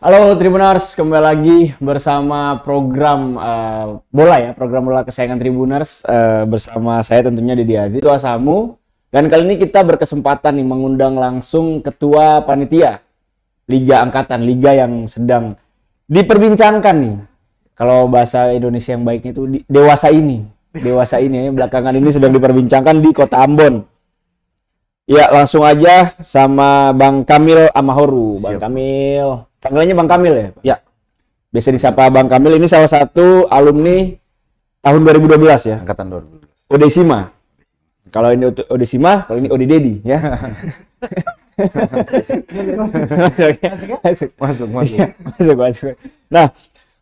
Halo Tribuners, kembali lagi bersama program bola ya, program bola kesayangan Tribuners bersama saya tentunya Didi Aziz, Ketua Samu. Dan kali ini kita berkesempatan nih mengundang langsung Ketua Panitia Liga Angkatan, liga yang sedang diperbincangkan nih. Kalau bahasa Indonesia yang baiknya itu dewasa ini ya, belakangan ini sedang diperbincangkan di Kota Ambon. Ya, langsung aja sama Bang Kamil Amahoru. Bang Kamil. Panggilannya Bang Kamil ya? Ya. Biasa disapa Bang Kamil. Ini salah satu alumni tahun 2012 ya? Angkatan 2012. Odesima. Kalau ini Odesima, kalau ini Odi Dedi ya. Masuk. Nah,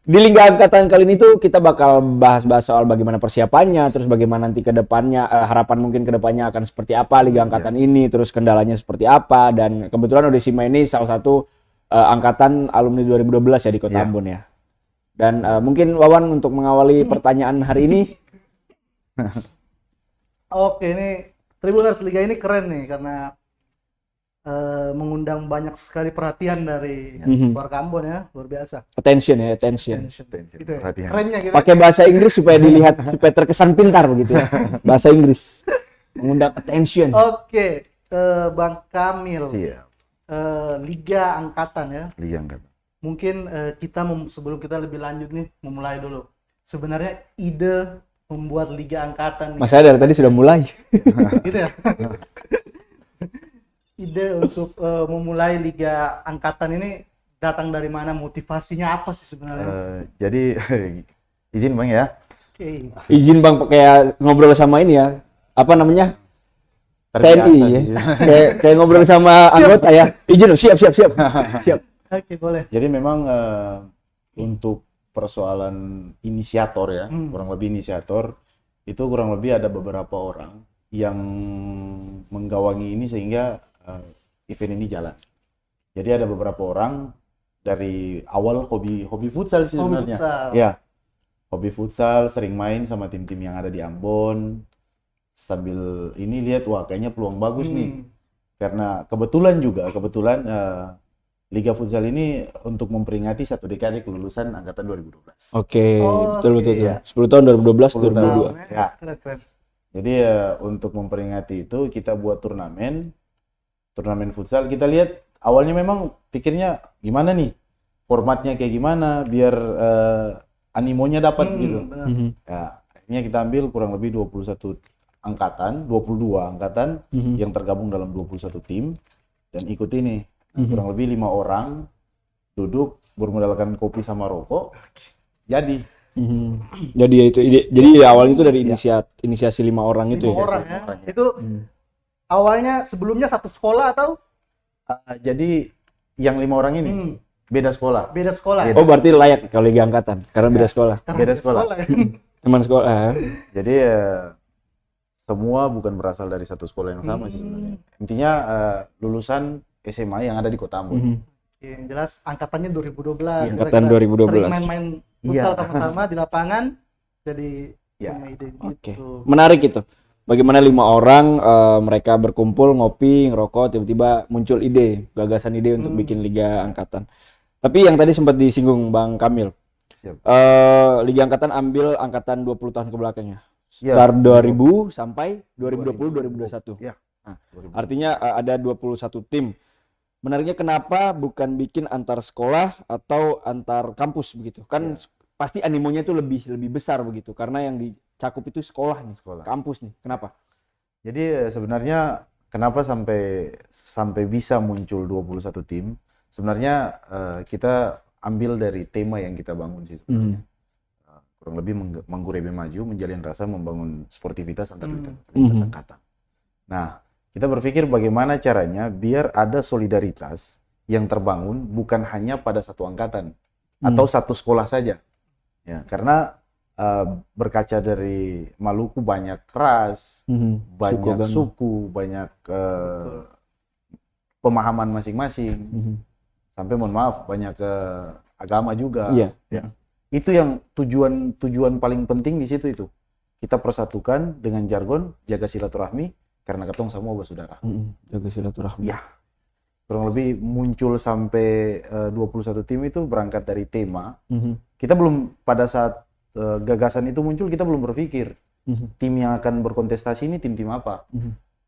di Liga Angkatan kali ini tuh kita bakal bahas-bahas soal bagaimana persiapannya, terus bagaimana nanti ke depannya, harapan mungkin ke depannya akan seperti apa Liga Angkatan ini, terus kendalanya seperti apa, dan kebetulan Odesima ini salah satu angkatan alumni 2012 ya di Kota Ambon ya. Dan mungkin Wawan untuk mengawali pertanyaan hari ini. Oke, ini Tribuners Liga ini keren nih karena mengundang banyak sekali perhatian dari warga Ambon ya, luar biasa. Attention ya, attention. Gitu ya. Kerennya gitu. Pakai bahasa Inggris supaya dilihat, supaya terkesan pintar begitu ya. Bahasa Inggris. Mengundang attention. Oke, Bang Kamil. Iya. Liga Angkatan ya. Liga Angkatan. Mungkin kita sebelum kita lebih lanjut nih, memulai dulu. Sebenarnya ide membuat Liga Angkatan. Mas saya dari tadi sudah mulai. Gitu ya. Ide untuk memulai Liga Angkatan ini datang dari mana? Motivasinya apa sih sebenarnya? Jadi izin Bang ya. Oke. Izin Bang kayak ngobrol sama ini ya. Apa namanya? TNI ya. Kayak ngobrol sama anggota ya. Izin, siap. Oke, boleh. Jadi memang untuk persoalan inisiator ya, kurang lebih inisiator itu kurang lebih ada beberapa orang yang menggawangi ini sehingga event ini jalan. Jadi ada beberapa orang dari awal hobi futsal sih sebenarnya. Ya, hobi futsal, sering main sama tim-tim yang ada di Ambon. Sambil ini lihat wah kayaknya peluang bagus nih. Karena kebetulan Liga Futsal ini untuk memperingati 1 dekade kelulusan angkatan 2012. Oke, betul. Ya. 10 tahun 2012 2002. Ya. Keren. Jadi untuk memperingati itu kita buat turnamen futsal. Kita lihat awalnya memang pikirnya gimana nih formatnya kayak gimana biar animonya dapat gitu. Ya, akhirnya kita ambil kurang lebih 22 angkatan yang tergabung dalam 21 tim dan ikut ini. Kurang lebih 5 orang duduk bermodalkan kopi sama rokok. Jadi ya itu ide. Jadi awalnya itu dari inisiasi 5 orang itu 5 ya. orang ya. Itu awalnya sebelumnya satu sekolah atau? Jadi yang 5 orang ini beda sekolah. Beda sekolah. Oh, berarti layak kalau Liga Angkatan karena beda sekolah. Beda sekolah. Ya. Teman sekolah. Jadi semua bukan berasal dari satu sekolah yang sama sih sebenarnya. Intinya lulusan SMA yang ada di Kota Ambon. Yang jelas angkatannya 2012. Angkatan 2012. Sering main-main futsal sama-sama di lapangan. Jadi punya ide gitu. Menarik itu. Bagaimana 5 orang mereka berkumpul ngopi, ngerokok, tiba-tiba muncul gagasan ide untuk bikin Liga Angkatan. Tapi yang tadi sempat disinggung Bang Kamil. Liga Angkatan ambil angkatan 20 tahun ke belakangnya. Start 2000 sampai 2020 2021. Ya. Nah, artinya ada 21 tim. Menariknya kenapa bukan bikin antar sekolah atau antar kampus begitu? Kan pasti animonya itu lebih besar begitu karena yang dicakup itu sekolah, kampus nih. Kenapa? Jadi sebenarnya kenapa sampai bisa muncul 21 tim? Sebenarnya kita ambil dari tema yang kita bangun sih sebenarnya. Kurang lebih menggurebe maju, menjalin rasa, membangun sportivitas antar lintas angkatan. Nah, kita berpikir bagaimana caranya biar ada solidaritas yang terbangun bukan hanya pada satu angkatan atau satu sekolah saja. Ya, karena berkaca dari Maluku banyak ras, banyak suku, banyak pemahaman masing-masing. Sampai mohon maaf banyak agama juga. Iya. Ya. Itu yang tujuan paling penting di situ itu. Kita persatukan dengan jargon jaga silaturahmi karena ketong semua bersaudara. Jaga silaturahmi. Ya. kurang lebih muncul sampai 21 tim itu berangkat dari tema. Kita belum pada saat gagasan itu muncul kita belum berpikir tim yang akan berkontestasi ini tim-tim apa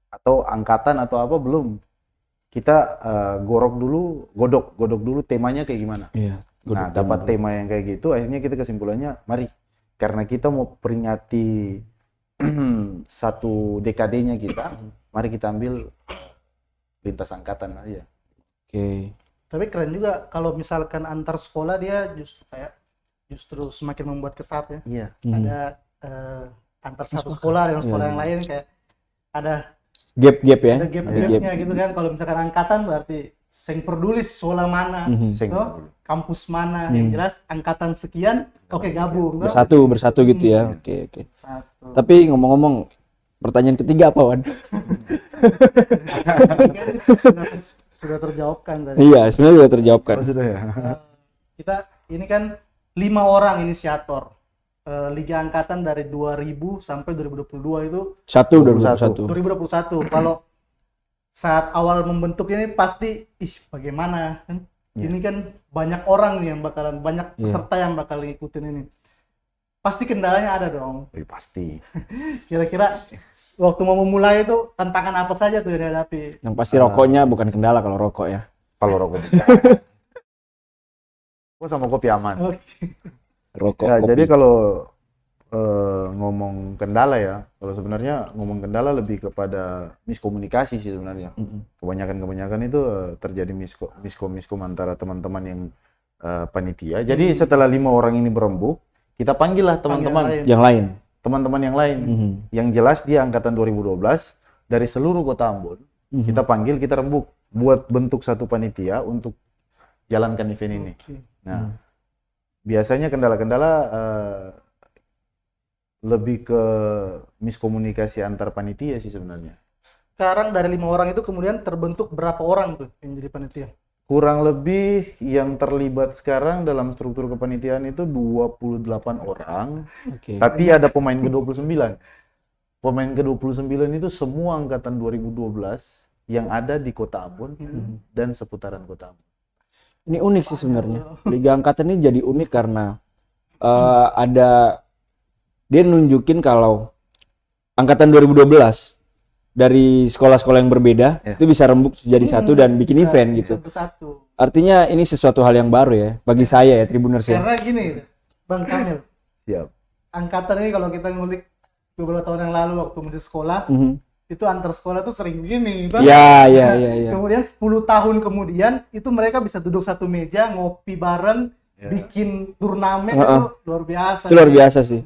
atau angkatan atau apa belum. Kita godok dulu temanya kayak gimana. Iya. Nah, dapat tema yang kayak gitu, akhirnya kita kesimpulannya, mari karena kita mau peringati satu dekadenya kita, mari kita ambil lintas angkatan aja. Oke. Tapi keren juga kalau misalkan antar sekolah dia justru semakin membuat kesat ya. Iya. Ada antar satu sekolah dengan sekolah yang lain kayak ada Gap ya. ada gap-gapnya gitu kan. Kalau misalkan angkatan berarti sing peduli sekolah mana, Sing toh, kampus mana, yang jelas angkatan sekian, oke gabung. toh. Bersatu gitu ya. Oke. Satu. Tapi ngomong-ngomong, pertanyaan ketiga apa, Wan? sudah terjawabkan tadi. Iya, sebenarnya sudah terjawabkan. Oh, sudah ya. Kita ini kan 5 orang inisiator Liga Angkatan dari 2000 sampai 2022 itu 2021. Kalau saat awal membentuk ini pasti bagaimana kan? Ini kan banyak orang nih yang bakalan banyak peserta yang bakal ngikutin ini. Pasti kendalanya ada dong. Pasti. Kira-kira waktu mau memulai itu tantangan apa saja tuh yang dihadapi? Yang pasti rokoknya bukan kendala kalau rokok ya. Kalau rokok. Kok sama kopi aman. Oke. Rokok. Ya, kopi. jadi kalau ngomong kendala ya, kalau sebenarnya ngomong kendala lebih kepada miskomunikasi sih sebenarnya. Kebanyakan itu terjadi miskom antara teman-teman yang panitia. Jadi setelah 5 orang ini berembuk, kita panggillah teman-teman yang lain. Teman-teman yang lain. Yang jelas dia angkatan 2012 dari seluruh kota Ambon. Kita panggil, kita rembuk buat bentuk satu panitia untuk jalankan event ini. Nah, biasanya kendala-kendala lebih ke miskomunikasi antar panitia sih sebenarnya. Sekarang dari 5 orang itu kemudian terbentuk berapa orang tuh yang jadi panitia? Kurang lebih yang terlibat sekarang dalam struktur kepanitiaan itu 28 orang. Oke. Tapi ada pemain ke-29. Pemain ke-29 itu semua angkatan 2012 yang ada di Kota Ambon dan seputaran Kota Ambon. Ini unik sih sebenarnya. Liga Angkatan ini jadi unik karena ada dia nunjukin kalau angkatan 2012 dari sekolah-sekolah yang berbeda itu bisa rembuk jadi satu dan bikin event gitu. Satu. Artinya ini sesuatu hal yang baru ya bagi saya ya Tribuners ya. Karena gini, Bang Kamil, Siap. angkatan ini kalau kita ngulik beberapa tahun yang lalu waktu masih sekolah, itu antar sekolah tuh sering begini. Iya. Kemudian 10 tahun kemudian itu mereka bisa duduk satu meja, ngopi bareng, bikin turnamen itu luar biasa. Itu luar biasa sih.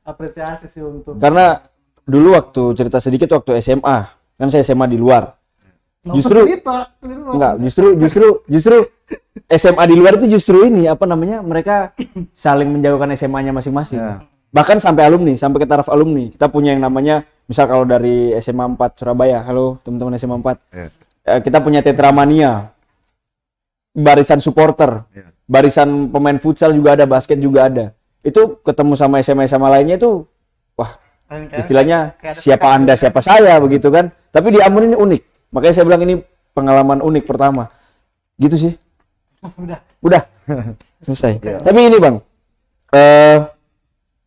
Apresiasi sih untuk. Karena dulu waktu cerita sedikit waktu SMA, kan saya SMA di luar. Justru enggak, justru SMA di luar itu justru ini apa namanya? Mereka saling menjauhkan SMA-nya masing-masing. Bahkan sampai alumni, sampai ke taraf alumni. Kita punya yang namanya misal kalau dari SMA 4 Surabaya, halo teman-teman SMA 4. Kita punya Tetramania. Barisan supporter. Barisan pemain futsal juga ada, basket juga ada. Itu ketemu sama SMA lainnya itu wah, istilahnya siapa Anda siapa saya begitu kan. Tapi di Ambon ini unik. Makanya saya bilang ini pengalaman unik pertama. Gitu sih. Udah. Selesai. Tapi ini Bang.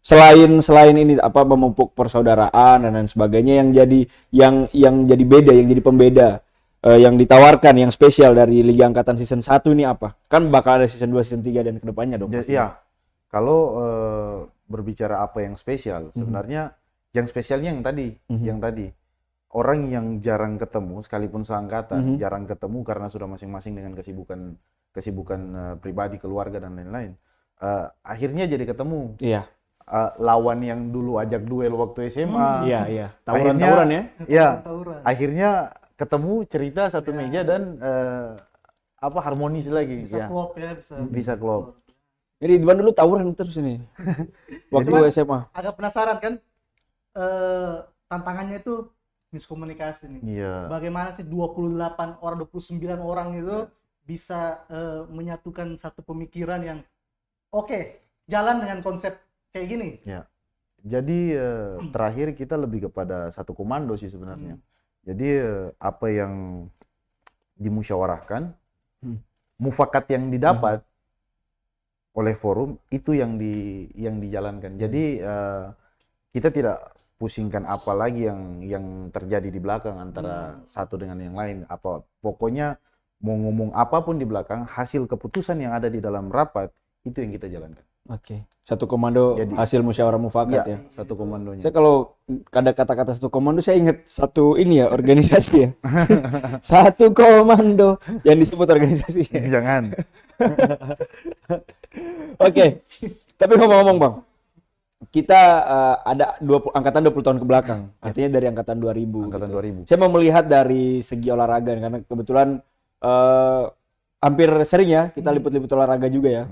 Selain ini apa memupuk persaudaraan dan lain sebagainya yang jadi beda, yang jadi pembeda yang ditawarkan yang spesial dari Liga Angkatan season 1 ini apa? Kan bakal ada season 2, season 3 dan kedepannya dong. Iya. Kalau berbicara apa yang spesial, sebenarnya yang spesialnya yang tadi orang yang jarang ketemu sekalipun seangkatan, jarang ketemu karena sudah masing-masing dengan kesibukan pribadi, keluarga dan lain-lain. Akhirnya jadi ketemu. Iya. Lawan yang dulu ajak duel waktu SMA. Iya. Tawuran-tawuran ya. Iya. Akhirnya ketemu, cerita satu meja dan harmonis lagi. Bisa klop ya, bisa klop. Jadi Ridwan dulu tawuran terus ini. Waktu SMA. Agak penasaran kan tantangannya itu miskomunikasi nih. Iya. Bagaimana sih 28 orang, 29 orang itu bisa menyatukan satu pemikiran yang oke, jalan dengan konsep kayak gini. Ya. Jadi terakhir kita lebih kepada satu komando sih sebenarnya. Jadi apa yang dimusyawarahkan, Hmm. mufakat yang didapat oleh forum itu yang dijalankan. Jadi kita tidak pusingkan apa lagi yang terjadi di belakang antara satu dengan yang lain. Apa pokoknya mau ngomong apapun di belakang, hasil keputusan yang ada di dalam rapat itu yang kita jalankan. Oke. Satu komando Jadi- hasil musyawarah mufakat ya. Satu komandonya. Saya kalau ada kata-kata satu komando saya ingat satu ini ya organisasi ya. Satu komando yang disebut organisasi. Jangan. Oke. Tapi ngomong-ngomong Bang, kita ada 20 angkatan 20 tahun ke belakang. Artinya dari angkatan 2000 Angkatan gitu. 2000. Saya mau melihat dari segi olahraga karena kebetulan hampir sering ya kita liput-liput olahraga juga ya.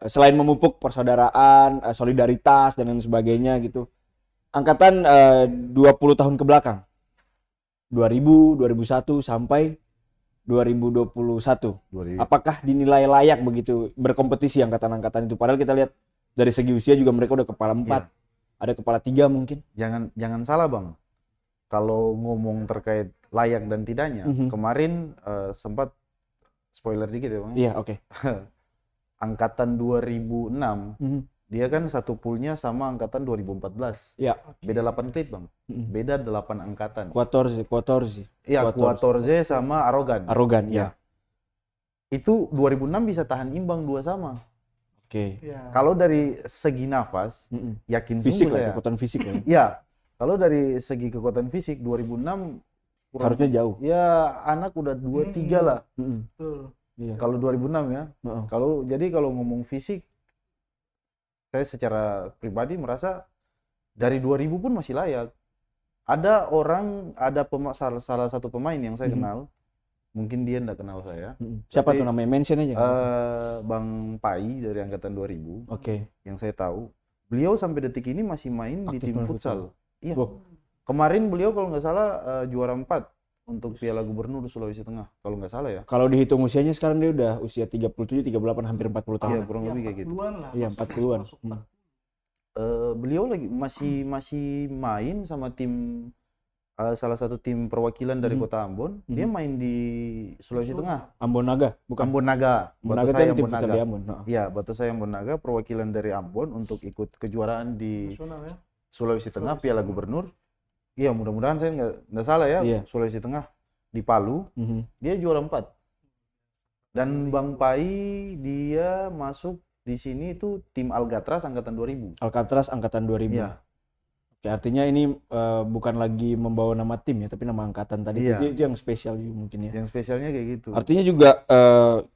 Selain memupuk persaudaraan, solidaritas dan lain sebagainya gitu. Angkatan 20 tahun ke belakang. 2000, 2001 sampai 2021. 2000. Apakah dinilai layak begitu berkompetisi angkatan-angkatan itu? Padahal kita lihat dari segi usia juga mereka udah kepala 4, ada kepala 3 mungkin. Jangan salah Bang. Kalau ngomong terkait layak dan tidaknya, kemarin sempat spoiler dikit ya Bang. Iya, oke. Angkatan 2006 dia kan satu poolnya sama angkatan 2014. Iya. Beda 8 klip Bang. Beda 8 angkatan. 14. Iya, Quatorze sama Arogan. Arogan, ya. Itu 2006 bisa tahan imbang 2 sama. Oke. Ya. Kalau dari segi nafas, yakin Fisik sungguh lah, saya. kekuatan fisik lah. Iya. Kalau dari segi kekuatan fisik 2006 Harusnya jauh. ya anak udah 2-3 lah. Betul. Iya. Kalau 2006 ya. Kalau ngomong fisik, saya secara pribadi merasa dari 2000 pun masih layak. Ada salah satu pemain yang saya kenal, mungkin dia enggak kenal saya. Siapa Tapi, tuh namanya? Mention aja. Bang Pai dari angkatan 2000. Oke. Yang saya tahu, beliau sampai detik ini masih main di Aktif tim main futsal. Iya. Wow. Kemarin beliau kalau nggak salah juara 4 untuk Piala Gubernur Sulawesi Tengah, kalau nggak salah ya. Kalau dihitung usianya sekarang dia udah usia 37, 38, hampir 40 tahun. Iya, kurang lebih kayak gitu. 40-an lah. Iya, masuk- 40-an. masuk Beliau lagi masih main sama tim salah satu tim perwakilan dari Kota Ambon. Dia main di Sulawesi Tengah. Ambon Naga, bukan? Ambon Naga. Ambon Naga itu Batasai yang tim Ambon futsal Naga. di Ambon. Nah. Iya, Batasai Ambon Naga perwakilan dari Ambon untuk ikut kejuaraan di nasional ya. Sulawesi Tengah Piala Gubernur. Iya, mudah-mudahan saya nggak salah ya. Iya. Sulawesi Tengah di Palu. Dia juara 4. Dan Bang Pai dia masuk di sini itu tim Algatras angkatan 2000. Alcatraz angkatan 2000. Iya. Oke, artinya ini bukan lagi membawa nama tim ya, tapi nama angkatan tadi. Iya. Itu yang spesial juga mungkin ya. Yang spesialnya kayak gitu. Artinya juga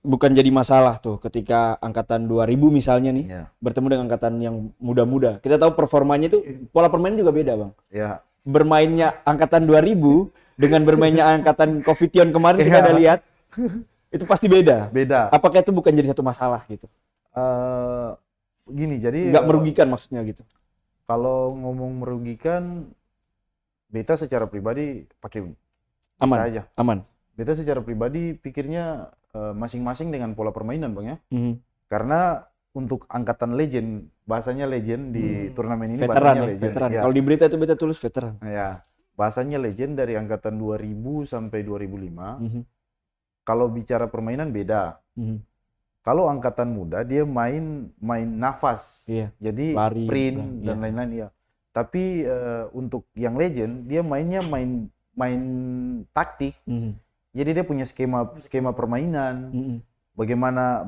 bukan jadi masalah tuh ketika angkatan 2000 misalnya nih Iya. bertemu dengan angkatan yang muda-muda. Kita tahu performanya itu pola permainan juga beda, Bang. Ya. Bermainnya angkatan 2000 dengan bermainnya angkatan Covition kemarin kita Iya. udah lihat itu pasti beda. Beda. Apakah itu bukan jadi satu masalah gitu? Gini, jadi Nggak merugikan maksudnya gitu. kalau ngomong merugikan, beta secara pribadi pakai Aman, beta aja. aman. Beta secara pribadi pikirnya masing-masing dengan pola permainan Bang ya. Mhm. Karena untuk angkatan legend, bahasanya legend di turnamen ini Veteran bahasanya ya, legend. veteran. Ya. Kalau di berita itu beta tulis veteran. Ya, bahasanya legend dari angkatan 2000 sampai 2005. Mhm. Kalau bicara permainan beda. Mhm. Kalau angkatan muda dia main nafas. Iya. Jadi Lari, sprint iya. dan lain-lain ya. Tapi untuk yang legend dia mainnya main taktik. Mhm. Jadi dia punya skema permainan. Mhm. Bagaimana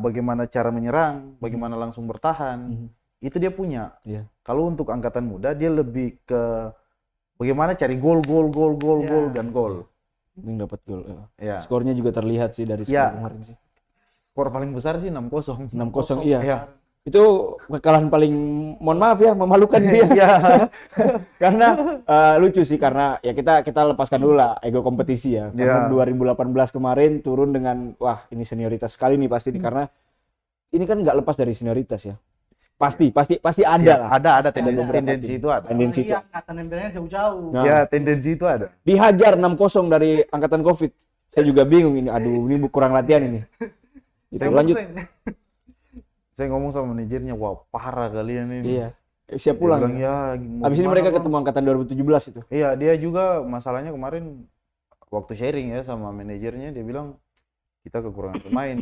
cara menyerang, bagaimana langsung bertahan. Itu dia punya. Iya. Kalau untuk angkatan muda dia lebih ke bagaimana cari gol dan gol. Yang dapat gol. Ya. Skornya juga terlihat sih dari skor Ya. kemarin sih. Skor paling besar sih 6-0. 6-0 iya. Iya. Itu kekalahan paling mohon maaf ya memalukan dia. Iya. Karena lucu sih karena ya kita lepaskan dulu lah ego kompetisi ya. Karena Iya. 2018 kemarin turun dengan wah ini senioritas sekali nih pasti nih karena ini kan nggak lepas dari senioritas ya. Pasti ada lah. Ada beberapa tendensi tim. itu ada. Tendensi itu. Iya, angkatan nempelnya jauh-jauh. Nah. Ya, tendensi itu ada. Dihajar 6-0 dari angkatan Covid. Saya juga bingung ini. Aduh, ini kurang latihan ini. Itu lanjut. Saya ngomong sama manajernya, wah parah kalian ini. Iya. Siap Dia pulang. bilang, Ya. ya, mau Habis ini gimana, mereka Bang?" ketemu angkatan 2017 itu. Iya, dia juga masalahnya kemarin waktu sharing ya sama manajernya, dia bilang kita kekurangan pemain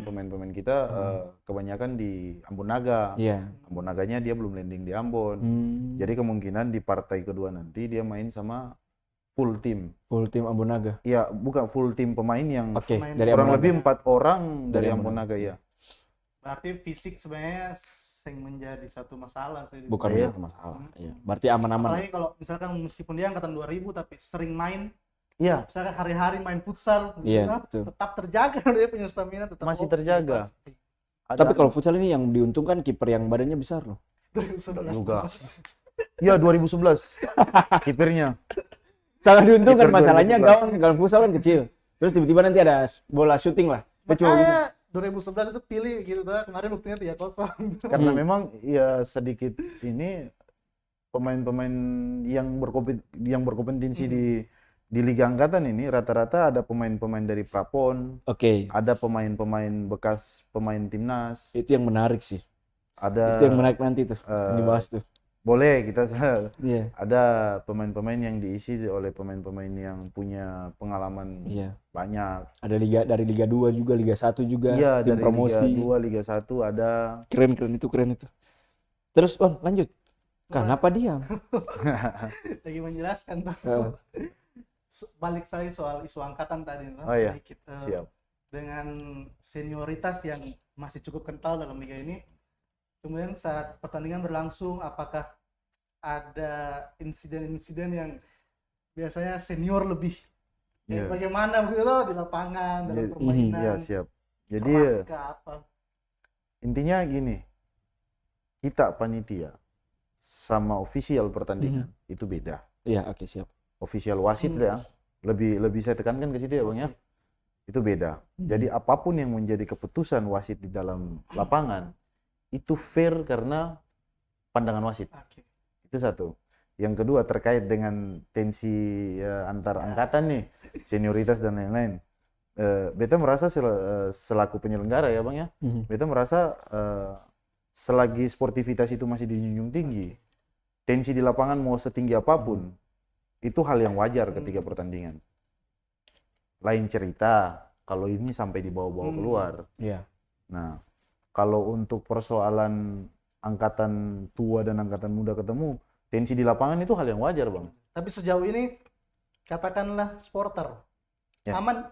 kita kebanyakan di Ambon Naga. Iya. Ambon Naganya dia belum landing di Ambon. Jadi kemungkinan di partai kedua nanti dia main sama full tim. Full tim Ambon Naga. Ya, bukan full tim pemain yang Oke, Pemain dari kurang Ambon lebih Naga. 4 orang Dari dari Ambon Ambon Naga ya. Berarti fisik sebenarnya yang menjadi satu masalah sih. Bukan Iya. menjadi masalah. Iya. Berarti aman-aman. Apalagi kalau misalkan meskipun dia angkatan 2000 tapi sering main, Iya, misalkan hari-hari main futsal, Iya, gitu, betul. tetap terjaga dia punya stamina, tetap Masih oke, terjaga. pasti. Tapi kalau futsal ini yang diuntungkan kiper yang badannya besar loh. 2011. juga. Ya 2011 kipernya. Sangat diuntungkan, Kiper masalahnya 2011. gawang futsal kan kecil. Terus tiba-tiba nanti ada bola syuting lah. Dia cuma begini. Makanya 2011 itu pilih gitu tuh. Kemarin buktinya 3-0. Karena memang ya sedikit ini pemain-pemain yang berkompetensi di Liga Angkatan ini rata-rata ada pemain-pemain dari Prapon, Oke, ada pemain-pemain bekas pemain timnas, itu yang menarik sih. ada Itu yang menarik nanti tuh, yang dibahas tuh. boleh kita Iya, ada pemain-pemain yang diisi oleh pemain-pemain yang punya pengalaman iya. banyak. Ada dari Liga 2 juga, Liga 1 juga, Iya, tim dari promosi. Liga 2, Liga 1 ada. Keren itu. Terus, Wan, lanjut. Kenapa diam? Lagi menjelaskan tuh. Eh, Balik saya soal isu angkatan tadi tuh, Oh iya, sedikit. siap. Dengan senioritas yang masih cukup kental dalam liga ini, kemudian saat pertandingan berlangsung, apakah ada insiden-insiden yang biasanya senior lebih Iya. bagaimana begitu di lapangan dalam Iya, permainan, Iya, siap. Jadi termasuk ke apa? intinya gini, kita panitia sama official pertandingan itu beda. Iya, oke, siap. Official wasit ya, lebih saya tekankan ke situ ya bang ya, itu beda. Jadi apapun yang menjadi keputusan wasit di dalam lapangan itu fair karena pandangan wasit. Oke. Itu satu. Yang kedua terkait dengan tensi antar angkatan nih, senioritas dan lain-lain. Beta merasa selaku penyelenggara ya bang ya, beta merasa selagi sportivitas itu masih dijunjung tinggi, tensi di lapangan mau setinggi apapun, itu hal yang wajar ketika pertandingan. Lain cerita kalau ini sampai dibawa-bawa keluar. Iya. Nah, kalau untuk persoalan angkatan tua dan angkatan muda ketemu, tensi di lapangan itu hal yang wajar bang. Tapi sejauh ini katakanlah supporter Ya. aman.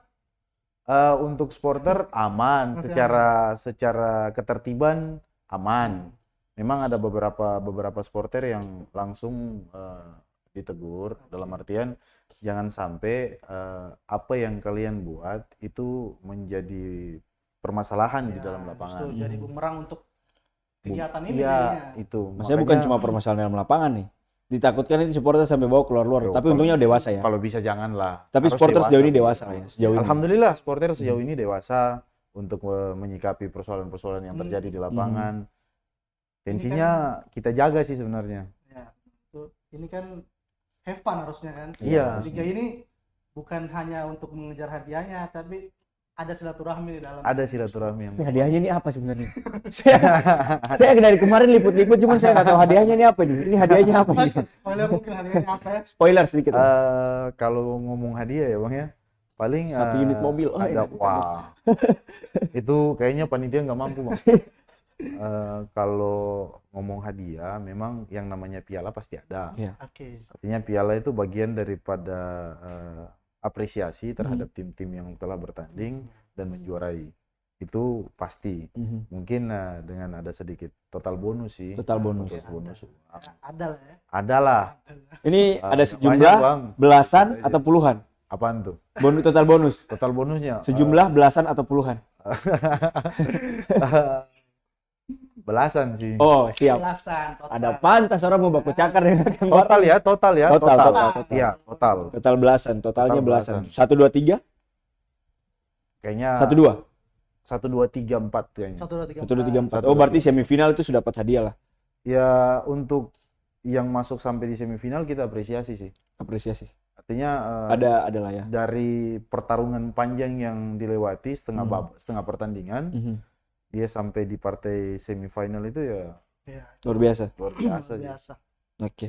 Untuk supporter aman, Masih secara ketertiban aman. Memang ada beberapa supporter yang langsung ditegur dalam artian jangan sampai apa yang kalian buat itu menjadi permasalahan di dalam lapangan. Justru jadi bumerang untuk kegiatan ini Iya, jadinya. itu. Maksudnya bukan cuma permasalahan dalam lapangan nih. Ditakutkan itu supporter sampai bawa keluar-luar. Yo, Tapi kalau- untungnya dewasa ya. Kalau bisa janganlah. Tapi Harus supporter sejauh ini dewasa. dewasa ya, sejauh ini. Alhamdulillah supporter sejauh ini dewasa untuk menyikapi persoalan-persoalan yang terjadi di lapangan. Tensinya kita jaga sih sebenarnya. Ya, ini kan have fun harusnya kan. Iya. Liga ini bukan hanya untuk mengejar hadiahnya, tapi ada silaturahmi di dalam. Ada silaturahmi yang Ini hadiahnya ini apa sebenarnya? saya dari kemarin liput-liput cuman saya nggak tahu hadiahnya ini apa nih. Ini hadiahnya apa nih? Spoiler mungkin hadiahnya apa ya? Spoiler sedikit. kalau ngomong hadiah ya bang ya, paling Satu unit mobil. Oh, ada ini. wah itu kayaknya panitia nggak mampu bang. Kalau ngomong hadiah, memang yang namanya piala pasti ada. Iya. Oke. Artinya piala itu bagian daripada apresiasi terhadap tim-tim yang telah bertanding dan menjuarai. Itu pasti. Mungkin dengan ada sedikit total bonus sih. Total bonus. Total bonus. Ada lah ya. Adalah. Ini ada Banyak, sejumlah Bang. belasan Aja. atau puluhan. Apaan tuh? Total bonus. Total bonusnya? Sejumlah belasan atau puluhan. Belasan sih. Oh, siap. Belasan total. Ada pantas orang mau baku cakar ya. Total ya, total ya. Total. Iya, total. Total belasan, totalnya Total belasan. belasan. 1 2 3, Kayaknya 1 2. 1, 2, 3, 4 kayaknya. 1, 2, 3, 1 2 3 4. 1, Oh, 2, berarti 3. semifinal itu sudah dapat hadiah lah. Ya, untuk yang masuk sampai di semifinal kita apresiasi sih. Apresiasi. Artinya Ada lah ya. dari pertarungan panjang yang dilewati setengah pertandingan, dia sampai di partai semifinal itu ya Iya. Luar biasa. luar biasa. Luar sih. biasa. Oke.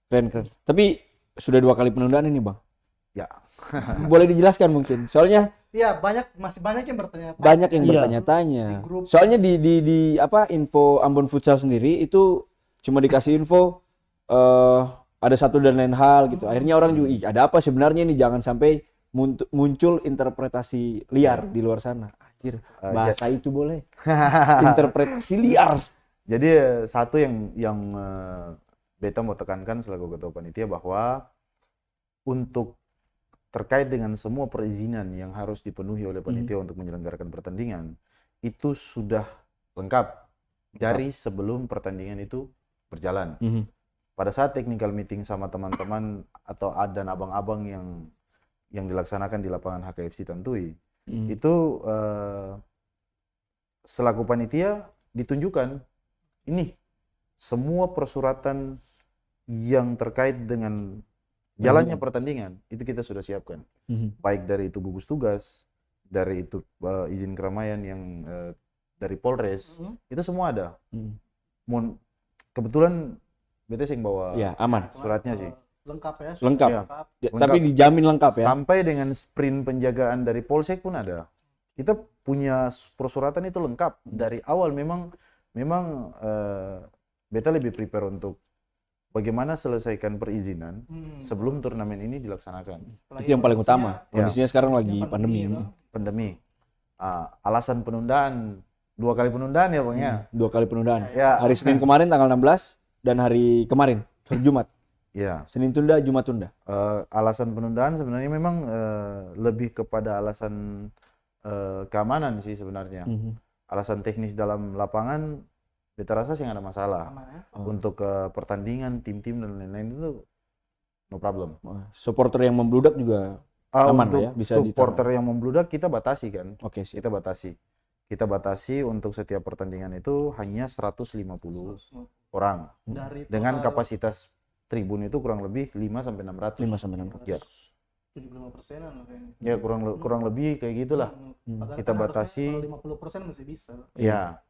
Keren. Tapi sudah 2 kali penundaan ini, Bang. Ya, Boleh dijelaskan mungkin. Soalnya Iya, masih banyak yang bertanya. banyak yang Iya. bertanya-tanya. Di grup. Soalnya di apa info Ambon Futsal sendiri itu cuma dikasih info ada satu dan lain hal gitu. Akhirnya orang juga, ih ada apa sebenarnya ini, jangan sampai muncul interpretasi liar di luar sana. Anjir, bahasa itu boleh. Interpretasi liar. jadi satu yang beta mau tekankan selaku ketua panitia bahwa untuk terkait dengan semua perizinan yang harus dipenuhi oleh panitia untuk menyelenggarakan pertandingan itu sudah lengkap dari sebelum pertandingan itu berjalan. Pada saat technical meeting sama teman-teman atau dan abang-abang yang dilaksanakan di lapangan HKFC Tantui, itu selaku panitia ditunjukkan ini semua persuratan yang terkait dengan jalannya pertandingan itu kita sudah siapkan, baik dari itu gugus tugas, dari itu izin keramaian yang dari Polres, itu semua ada. Kebetulan beta sing bawa Ya, aman. suratnya sih. Lengkap ya. Lengkap. Ya. Tapi dijamin lengkap ya. Sampai dengan sprint penjagaan dari Polsek pun ada. Kita punya persuratan itu lengkap dari awal. Memang beta lebih prepare untuk bagaimana selesaikan perizinan sebelum turnamen ini dilaksanakan. Itu yang paling utama. Kondisinya sekarang lagi pandemi. Pandemi. Alasan penundaan 2 kali penundaan ya bang ya. 2 kali penundaan. Ya. Hari Senin kemarin tanggal 16 dan hari kemarin hari Jumat. Ya. Senin tunda, Jumat tunda. Alasan penundaan sebenarnya memang lebih kepada alasan keamanan sih sebenarnya. Alasan teknis dalam lapangan beta rasa sih nggak ada masalah. Untuk pertandingan tim-tim dan lain-lain itu no problem. Supporter yang membludak juga aman untuk lah ya, bisa supporter yang membludak kita batasi kan. Oke, sih. Kita batasi untuk setiap pertandingan itu hanya 150 orang. Dari Dengan total kapasitas tribun itu kurang lebih 5 sampai 600. 5 sampai 600. Ya. 75%-an lah kayaknya. Ya kurang lebih kayak gitulah. Padahal Kita kan batasi. harusnya kalau 50% masih bisa. Ya.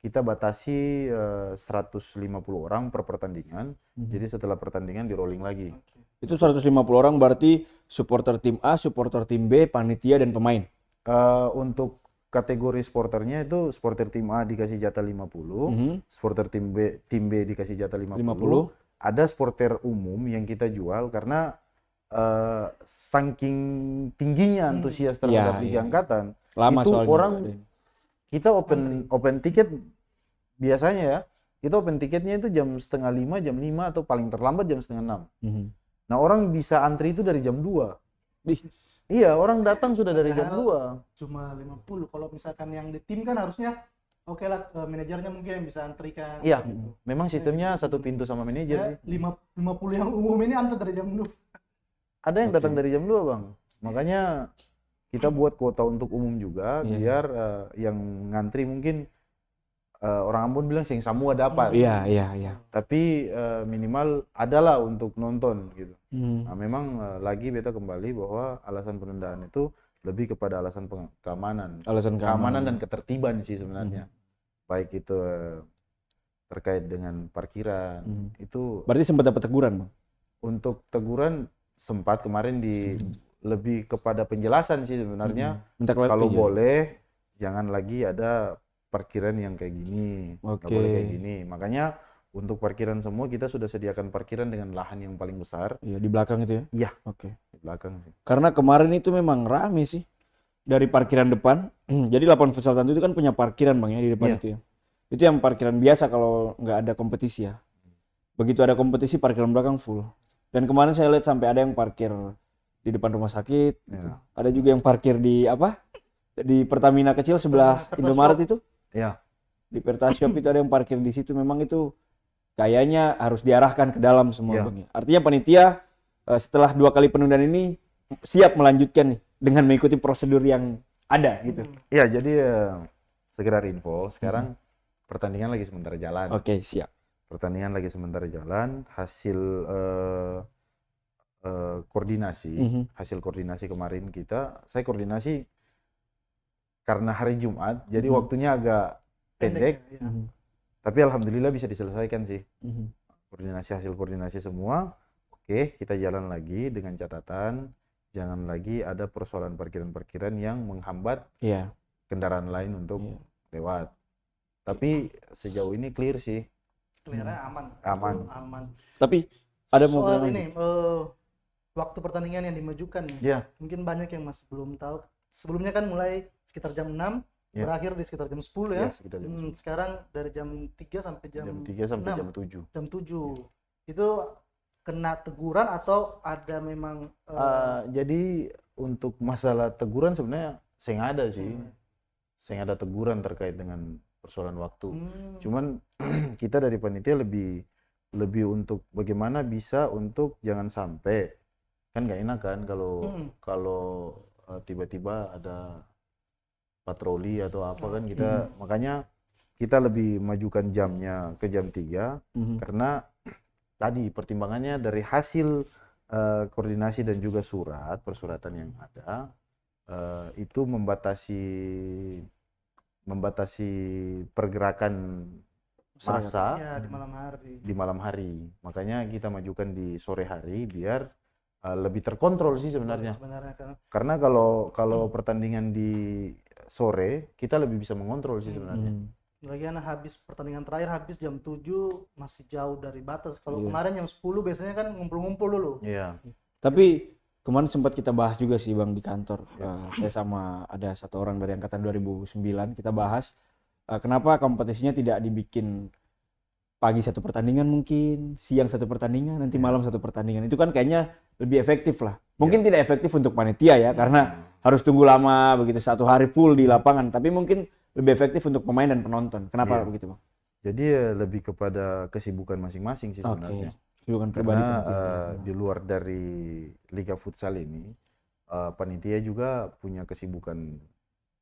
Kita batasi 150 orang per pertandingan. Jadi setelah pertandingan di rolling lagi. Itu 150 orang berarti supporter tim A, supporter tim B, panitia dan pemain. Untuk kategori supporternya itu supporter tim A dikasih jatah 50, supporter tim B dikasih jatah 50. Ada supporter umum yang kita jual karena saking tingginya antusias terhadap Liga Angkatan. Lama itu soalnya. orang kita open tiket biasanya ya. Kita open tiketnya itu jam 4:30, jam 5 atau paling terlambat jam 5:30. Nah, orang bisa antri itu dari jam 2. Iya, orang datang sudah dari jam 2. Cuma 50. Kalau misalkan yang di tim kan harusnya oke lah, manajernya mungkin yang bisa antrikan. Iya, memang sistemnya satu pintu sama manajer sih. 50 yang umum ini antar dari jam 2. Ada yang datang dari jam 2, Bang. Makanya kita buat kuota untuk umum juga biar yang ngantri mungkin orang Ambon bilang sing semua dapat. Iya. Tapi minimal adalah untuk nonton gitu. Nah, memang lagi beta kembali bahwa alasan penundaan itu lebih kepada alasan keamanan. Alasan keamanan dan ketertiban sih sebenarnya. Baik itu terkait dengan parkiran itu. Berarti sempat dapat teguran, Bang? Untuk teguran sempat kemarin lebih kepada penjelasan sih sebenarnya. Kalau boleh jangan lagi ada parkiran yang kayak gini, nggak boleh kayak gini. Makanya untuk parkiran semua kita sudah sediakan parkiran dengan lahan yang paling besar. Iya, di belakang itu ya? Iya. Oke. Di belakang sih. Karena kemarin itu memang rame sih dari parkiran depan. Jadi lapangan futsal Tantui itu kan punya parkiran Bang ya di depan itu ya. Itu yang parkiran biasa kalau nggak ada kompetisi ya. Begitu ada kompetisi parkiran belakang full. Dan kemarin saya lihat sampai ada yang parkir di depan rumah sakit. Gitu. Ada juga yang parkir di apa? Di Pertamina kecil sebelah Indomaret itu. Iya. Di Pertashop itu ada yang parkir di situ. Memang itu kayaknya harus diarahkan ke dalam semua Bang ya. Artinya panitia setelah 2 kali penundaan ini siap melanjutkan nih dengan mengikuti prosedur yang ada gitu. Iya, jadi sekedar info sekarang pertandingan lagi sementara jalan. Oke, siap. Pertandingan lagi sementara jalan, hasil koordinasi, hasil koordinasi kemarin saya koordinasi karena hari Jumat, jadi waktunya agak pendek, tapi alhamdulillah bisa diselesaikan sih. Hasil koordinasi semua, oke, kita jalan lagi dengan catatan jangan lagi ada persoalan parkiran-parkiran yang menghambat Iya. kendaraan lain untuk Iya. lewat. Tapi sejauh ini clear sih, Clear-nya aman. Aman. Aman. Tapi ada mau Soal bilang ini waktu pertandingan yang dimajukan nih. ya. Mungkin banyak yang masih belum tahu. Sebelumnya kan mulai sekitar jam 6, Ya. berakhir di sekitar jam 10 ya. Ya, sekitar jam Sekarang dari jam 3 sampai jam 3 sampai 6. jam 7. Jam 7. Itu kena teguran atau ada memang Jadi untuk masalah teguran sebenarnya saya ada sih. Saya ada teguran terkait dengan persoalan waktu. Cuman kita dari panitia lebih untuk bagaimana bisa untuk jangan sampai, kan nggak enak kan kalau tiba-tiba ada patroli atau apa kan kita makanya kita lebih majukan jamnya ke jam 3 karena tadi pertimbangannya dari hasil koordinasi dan juga persuratan yang ada itu membatasi pergerakan massa ya di malam hari. di malam hari. Makanya kita majukan di sore hari biar lebih terkontrol sih sebenarnya. kan. Karena kalau pertandingan di sore kita lebih bisa mengontrol sih sebenarnya. Lagian habis pertandingan terakhir habis jam 7 masih jauh dari batas. Kalau Iya. kemarin jam 10 biasanya kan ngumpul-ngumpul dulu. Iya. Tapi kemarin sempat kita bahas juga sih Bang di kantor. Saya sama ada satu orang dari angkatan 2009 kita bahas kenapa kompetisinya tidak dibikin pagi satu pertandingan mungkin, siang satu pertandingan, nanti malam satu pertandingan. Itu kan kayaknya lebih efektif lah. Mungkin tidak efektif untuk panitia ya karena harus tunggu lama begitu satu hari full di lapangan, tapi mungkin lebih efektif untuk pemain dan penonton. Kenapa begitu, Bang? Jadi lebih kepada kesibukan masing-masing sih sebenarnya. Kesibukan pribadi Karena panitia. di luar dari Liga Futsal ini, panitia juga punya kesibukan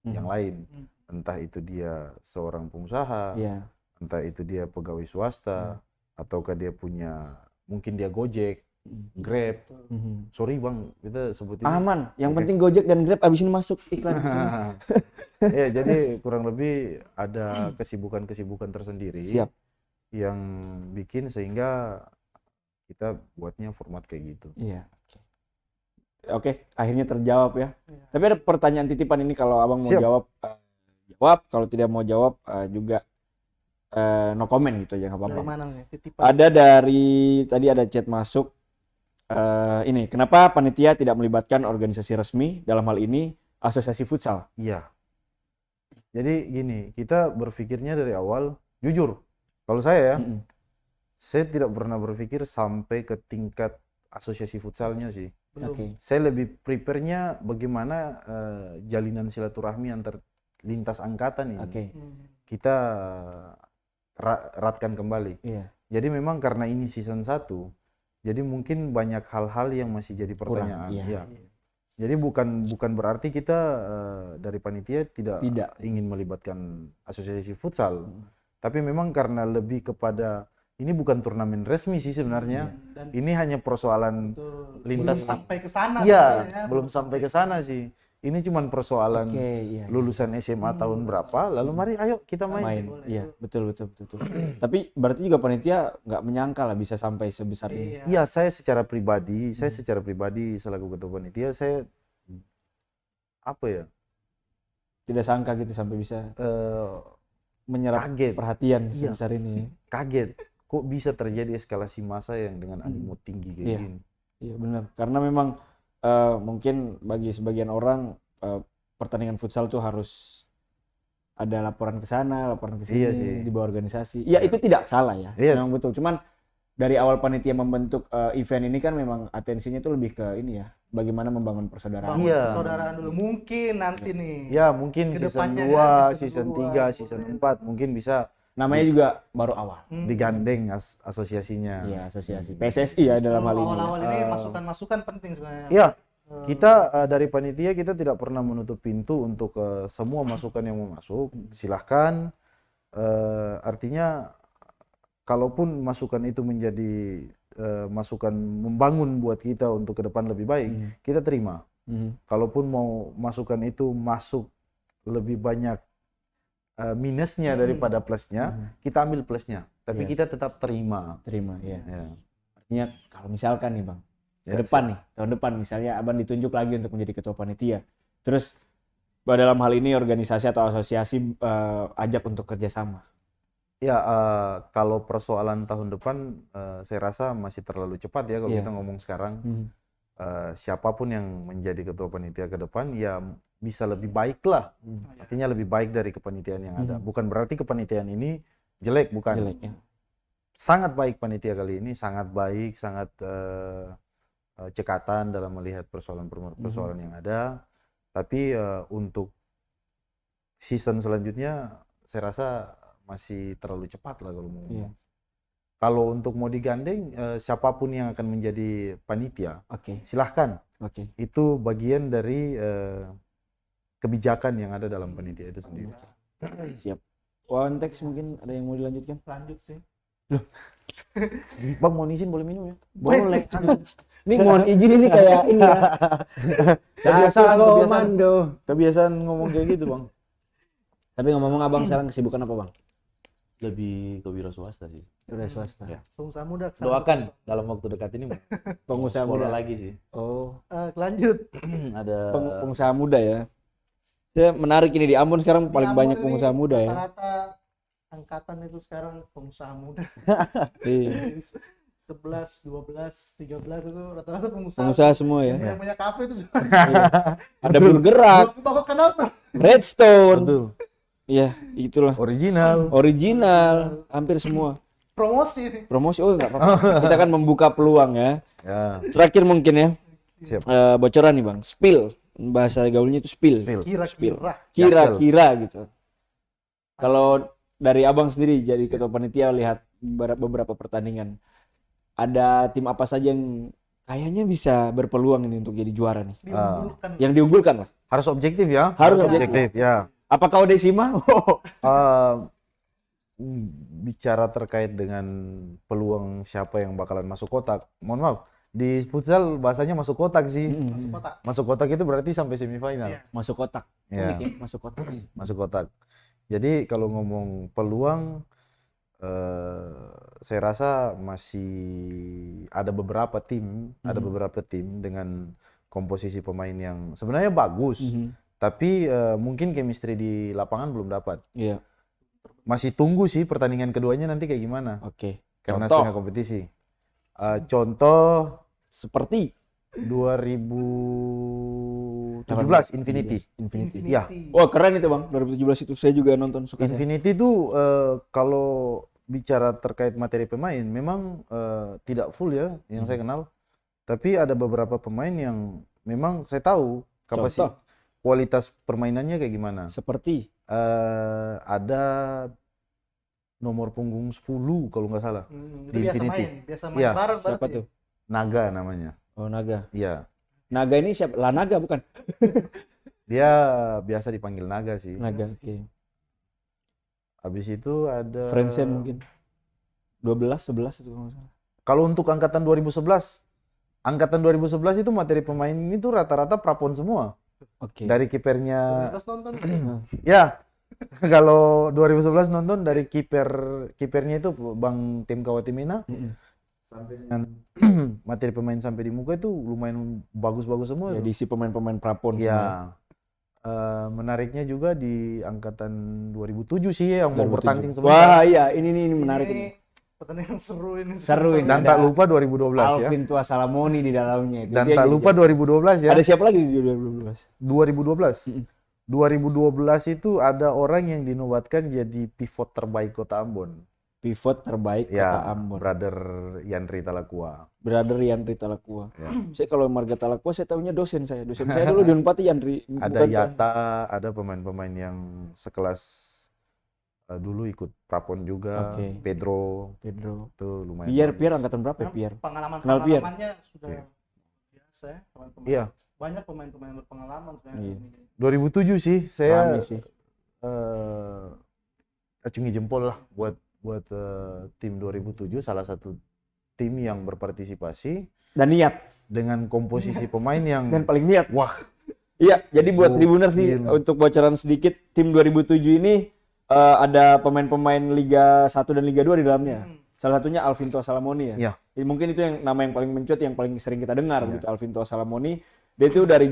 yang lain. Entah itu dia seorang pengusaha, Iya. entah itu dia pegawai swasta, ataukah dia punya, mungkin dia Gojek, Grab. Sorry Bang, kita sebut ini. Aman. Yang Oke. penting Gojek dan Grab abis ini masuk iklan di sini. Ya, jadi kurang lebih ada kesibukan-kesibukan tersendiri Siap. yang bikin sehingga kita buatnya format kayak gitu. Iya. Oke, akhirnya terjawab ya. Iya. Tapi ada pertanyaan titipan ini kalau Abang mau Siap. jawab, jawab. Kalau tidak mau jawab juga no comment gitu ya, nggak Dari apa-apa. mana nih? Titipan. Ada dari tadi ada chat masuk. Ini kenapa panitia tidak melibatkan organisasi resmi dalam hal ini asosiasi futsal? Iya. Jadi gini, kita berpikirnya dari awal, jujur, kalau saya ya, saya tidak pernah berpikir sampai ke tingkat asosiasi futsalnya sih. Belum. Oke. Saya lebih prepare-nya bagaimana jalinan silaturahmi antar lintas angkatan ini Oke. kita eratkan kembali. Iya. Jadi memang karena ini season 1, jadi mungkin banyak hal-hal yang masih jadi pertanyaan. Iya. Iya. Jadi bukan berarti kita dari panitia tidak ingin melibatkan asosiasi futsal, tapi memang karena lebih kepada ini bukan turnamen resmi sih sebenarnya. Dan Ini hanya persoalan betul. lintas. Belum sampai ke sana. Iya, sebenarnya. belum sampai ke sana sih. Ini cuman persoalan Oke, iya. lulusan SMA tahun berapa, lalu mari ayo kita main. Main. Boleh, Iya, betul. Tapi berarti juga panitia nggak menyangka lah bisa sampai sebesar ini. Iya. Iya, saya secara pribadi selaku ketua panitia, saya apa ya? Tidak sangka gitu sampai bisa menyerap Kaget. perhatian Iya. sebesar ini. Kaget. Kok bisa terjadi eskalasi massa yang dengan animo tinggi kayak Iya. gini? Iya benar. Karena memang mungkin bagi sebagian orang pertandingan futsal tuh harus ada laporan ke sana, laporan ke sini Iya sih. di bawah organisasi. Ya itu tidak salah ya. Iya. Memang betul. Cuman dari awal panitia membentuk event ini kan memang atensinya tuh lebih ke ini ya, bagaimana membangun persaudaraan. Bangun Iya. persaudaraan dulu. Mungkin nanti nih. Ya mungkin season Kedepannya 2, ya, season season 3, 2, season boleh. 4 mungkin bisa Namanya juga baru awal. digandeng asosiasinya. Iya, asosiasi PSSI ya dalam hal ini. ya. Awal-awal ini masukan-masukan penting sebenarnya. Iya, kita dari panitia kita tidak pernah menutup pintu untuk semua masukan yang mau masuk. Silahkan. Artinya, kalaupun masukan itu menjadi masukan membangun buat kita untuk ke depan lebih baik, kita terima. Kalaupun mau masukan itu masuk lebih banyak minusnya daripada plusnya, kita ambil plusnya. Tapi Iya. kita tetap terima. Terima ya. Ya. Artinya kalau misalkan nih Bang, ke depan nih, tahun depan misalnya Abang ditunjuk lagi untuk menjadi ketua panitia. Terus dalam hal ini organisasi atau asosiasi ajak untuk kerjasama. Ya, kalau persoalan tahun depan, saya rasa masih terlalu cepat ya kalau kita ngomong sekarang. Siapapun yang menjadi ketua panitia ke depan, ya bisa lebih baik lah. Artinya lebih baik dari kepanitiaan yang ada. Bukan berarti kepanitiaan ini jelek, bukan. Jelek, ya. Sangat baik panitia kali ini, sangat baik, sangat cekatan dalam melihat persoalan yang ada. Tapi untuk season selanjutnya, saya rasa masih terlalu cepat lah kalau mau ngomong. Kalau untuk mau digandeng, siapapun yang akan menjadi panitia, silahkan. Itu bagian dari kebijakan yang ada dalam panitia itu sendiri. Siap. One text mungkin ada yang mau dilanjutkan? Lanjut sih. Loh. Bang, mau izin boleh minum ya? Boleh. Ini mohon izin ini kayak ini ya. Satu komando. Kebiasaan ngomong kayak gitu, Bang. Tapi ngomong Abang sekarang kesibukan apa, Bang? Lebih ke wira swasta sih. Udah swasta. Ya. Pengusaha muda. Doakan dalam waktu dekat ini Pengusaha sekolah muda lagi sih. Oh, Lanjut. Ada pengusaha muda ya. Saya menarik ini di Ambon sekarang paling Ambon banyak ini pengusaha muda ya. Rata-rata angkatan itu sekarang pengusaha muda. Iya. 11, 12, 13 itu rata-rata pengusaha. Pengusaha semua ya. Yang punya kafe itu juga. Iya. Ada bergerak, Bapak kenal tuh. Redstone. Betul. Iya, itulah. Original, hampir semua. Promosi nih. Promosi, oh enggak apa-apa. Kita kan membuka peluang ya. Ya. Terakhir mungkin ya. Siap. Bocoran nih Bang, spill. Bahasa gaulnya itu spill. Kira-kira. Kira-kira gitu. Kalau dari Abang sendiri jadi ketua panitia lihat beberapa pertandingan, ada tim apa saja yang kayaknya bisa berpeluang ini untuk jadi juara nih? Diunggulkan. Yang diunggulkan lah. Harus objektif ya. Harus objektif. Ya. Apakah Odesima? Bicara terkait dengan peluang siapa yang bakalan masuk kotak, mohon maaf, di futsal bahasanya masuk kotak sih. Masuk kotak. Masuk kotak itu berarti sampai semifinal. Iya. Masuk kotak. Ya. Unik ya, masuk kotak. Masuk kotak. Jadi kalau ngomong peluang, saya rasa masih ada beberapa tim dengan komposisi pemain yang sebenarnya bagus. Tapi mungkin chemistry di lapangan belum dapat. Iya. Masih tunggu sih pertandingan keduanya nanti kayak gimana. Oke. Karena Contoh. setengah kompetisi. Contoh Seperti 2017 Infinity. Iya. Wah, keren itu Bang. 2017 itu saya juga nonton suka. Infinity itu kalau bicara terkait materi pemain memang tidak full ya yang saya kenal. Tapi ada beberapa pemain yang memang saya tahu kapasitas kualitas permainannya kayak gimana. Seperti Ada nomor punggung 10 kalau nggak salah. Itu Di biasa Infinity. main. Biasa main Iya. bareng siapa berarti. tuh? Naga namanya. Oh, Naga. Iya. Naga ini siapa? Lah Naga bukan? Dia biasa dipanggil Naga sih. Naga. Oke. Habis itu ada Friendsen mungkin. 12, 11 itu kalau nggak salah. Kalau untuk angkatan 2011 itu materi pemain ini tuh rata-rata prapon semua. Oke. Dari kipernya. Terus nonton. Ya. Kalau 2011 nonton dari kipernya itu Bang Tim Kawatimena sampai dengan materi pemain sampai di muka itu lumayan bagus-bagus semua. Ya, diisi pemain-pemain prapon semua. Ya. Menariknya juga di angkatan 2007 sih yang mau 2007. bertanding sebentar. Wah, iya, ini menarik ini. Pertandingan seru ini. Seru ini. Dan Ada tak lupa 2012 ya. Alvin Tua Salamoni di dalamnya itu. Dan Dia tak jadi lupa 2012 ya. Ada siapa lagi di 2012? 2012. 2012 itu ada orang yang dinobatkan jadi pivot terbaik Kota Ambon. Pivot terbaik Ya, Kota Ambon. Brother Yandri Talakua. Brother Yandri Talakua. Ya. Saya kalau Marga Talakua saya tahunya dosen saya. Dosen saya dulu di Unpati Yandri. Ada bukan- Yata, ada pemain-pemain yang sekelas dulu ikut prapon juga. Oke. Pedro Pedro. itu lumayan. Pierre angkatan berapa ya, Pierre? Pengalamannya sudah Iya. biasa ya. Pemain-pemain. Iya. Banyak pemain-pemain berpengalaman Iya. sebenarnya. 2007 sih saya Rame sih. acungi jempol lah buat tim 2007, salah satu tim yang berpartisipasi Dan niat. dengan komposisi pemain yang Dan paling niat. wah, Iya, jadi buat Tribuners nih gila. untuk bocoran sedikit, tim 2007 ini ada pemain-pemain Liga 1 dan Liga 2 di dalamnya. Salah satunya Alvinto Salamoni ya. Iya. Mungkin itu yang nama yang paling mencuat, yang paling sering kita dengar gitu, Alvinto Salamoni. Dia itu dari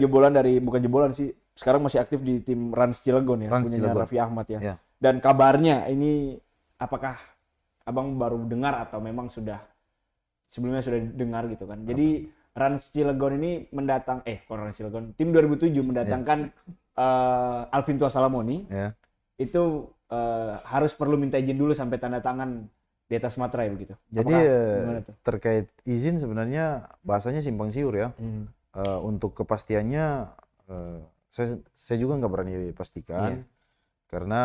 bukan jebolan sih. Sekarang masih aktif di tim Rans Cilegon ya, Rans punyanya Cilegon. Raffi Ahmad ya. Iya. Dan kabarnya ini apakah Abang baru dengar atau memang sebelumnya sudah dengar gitu kan. Jadi Rans Cilegon ini Rans Cilegon, tim 2007 mendatangkan Alvinto Salamoni. Ya. Itu harus perlu minta izin dulu sampai tanda tangan di atas materai begitu. Jadi Gimana tuh? terkait izin sebenarnya bahasanya simpang siur ya. Untuk kepastiannya saya juga nggak berani pastikan karena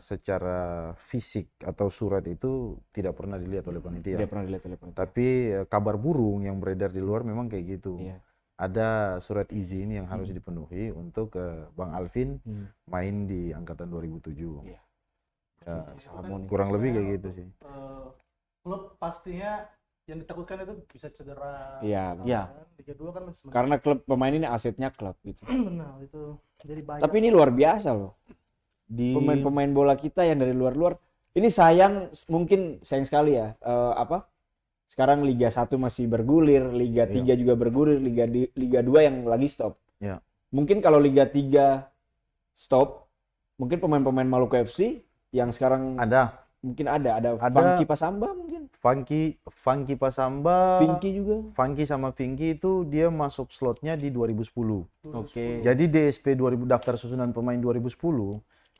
secara fisik atau surat itu tidak pernah dilihat oleh panitia. Tidak pernah dilihat oleh panitia. Tapi kabar burung yang beredar di luar memang kayak gitu. Iya. Ada surat izin yang harus dipenuhi untuk Bang Alvin main di angkatan 2007. Iya. Ya, Salamoni. kurang lebih kayak gitu sih. Klub pastinya yang ditakutkan itu bisa cedera. Iya. Kan? Iya. Liga 2 kan masih Karena klub pemain ini asetnya klub gitu. benar itu. Jadi banyak. Tapi ini luar biasa loh. Pemain-pemain bola kita yang dari luar-luar. Ini mungkin sayang sekali ya. Sekarang Liga 1 masih bergulir, Liga 3 juga bergulir, Liga 2 yang lagi stop. Ya. Mungkin kalau Liga 3 stop, mungkin pemain-pemain Maluku FC yang sekarang mungkin ada Funky Pasamba mungkin. Funky Pasamba, Vinky sama Vinky itu dia masuk slotnya di 2010. Oke. Jadi DSP 2000 daftar susunan pemain 2010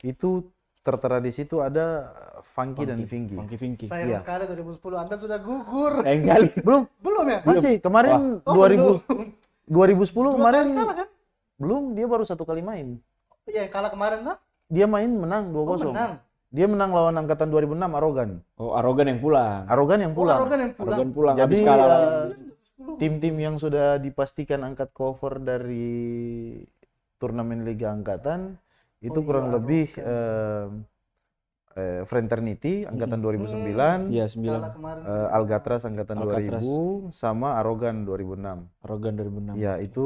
itu tertera di situ ada Funky dan Vinky. Vinky. Sayang sekali 2010 Anda sudah gugur. Sayang sekali. Belum ya? Masih kemarin 2010 kemarin Kalah kan? belum, dia baru 1 kali main. Iya, yang kalah kemarin tuh. Dia main menang 2-0. menang. Dia menang lawan angkatan 2006 Arogan. Oh, Arogan yang pulang. Arogan yang pulang. Arogan yang pulang. Arogan pulang Jadi habis kalah. tim-tim yang sudah dipastikan angkat cover dari turnamen Liga Angkatan itu kurang lebih Fraternity angkatan 2009, Iya, Kalah 9. kemarin. Alcatraz angkatan Alcatraz. 2000 sama Arogan 2006. Arogan 2006. Ya, itu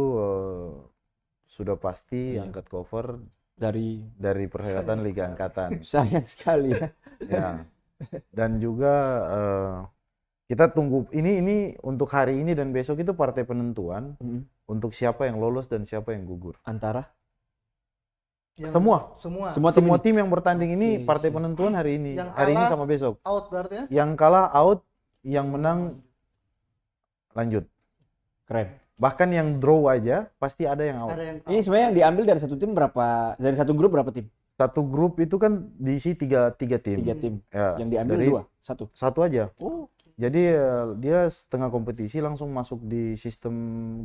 sudah pasti angkat cover Dari dari perhelatan Liga Angkatan. sayang sekali ya. Ya. Dan juga kita tunggu ini untuk hari ini dan besok itu partai penentuan untuk siapa yang lolos dan siapa yang gugur. Antara Semua. Semua tim yang bertanding ini Oke, partai siap. penentuan hari ini. Yang Hari ini kalah- sama besok. Out berarti ya? Yang kalah out, yang menang lanjut. keren. Bahkan yang draw aja pasti ada yang out. Ada yang Ini sebenarnya yang diambil dari satu tim dari satu grup berapa tim? Satu grup itu kan diisi tiga tim. 3 tim. Ya, Yang diambil dari 2, 1. satu aja. Oh, Jadi dia setengah kompetisi langsung masuk di sistem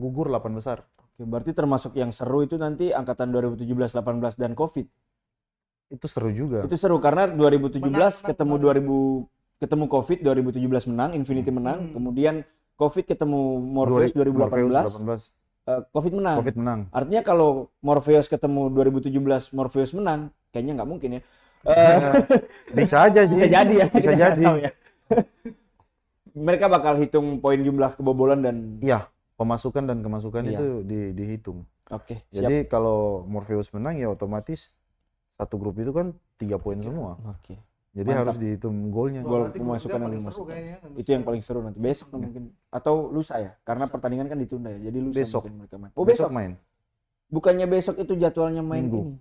gugur 8 besar. oke, berarti termasuk yang seru itu nanti angkatan 2017, 18 dan Covid. Itu seru juga. Itu seru karena 2017 Menang. ketemu Covid, 2017 menang, Infinity menang, kemudian Covid ketemu Morpheus 2018, 18. Covid menang. Covid menang. Artinya kalau Morpheus ketemu 2017 Morpheus menang, kayaknya nggak mungkin ya. Bisa aja sih. Bisa jadi ya. Bisa Kita jadi. nggak tahu ya. Mereka bakal hitung poin jumlah kebobolan dan Iya, pemasukan dan kemasukan Iya. itu dihitung. oke, siap. Jadi kalau Morpheus menang ya otomatis satu grup itu kan 3 poin semua. Oke. Jadi Mantap. harus dihitung golnya. Gol Berarti pemasukan grup yang dia paling seru dimasukkan. kayaknya. Itu yang paling seru nanti besok mungkin atau lusa ya, karena pertandingan kan ditunda ya. Jadi lusa Besok. mungkin mereka main. Oh, besok. main. Bukannya besok itu jadwalnya main Minggu. ini.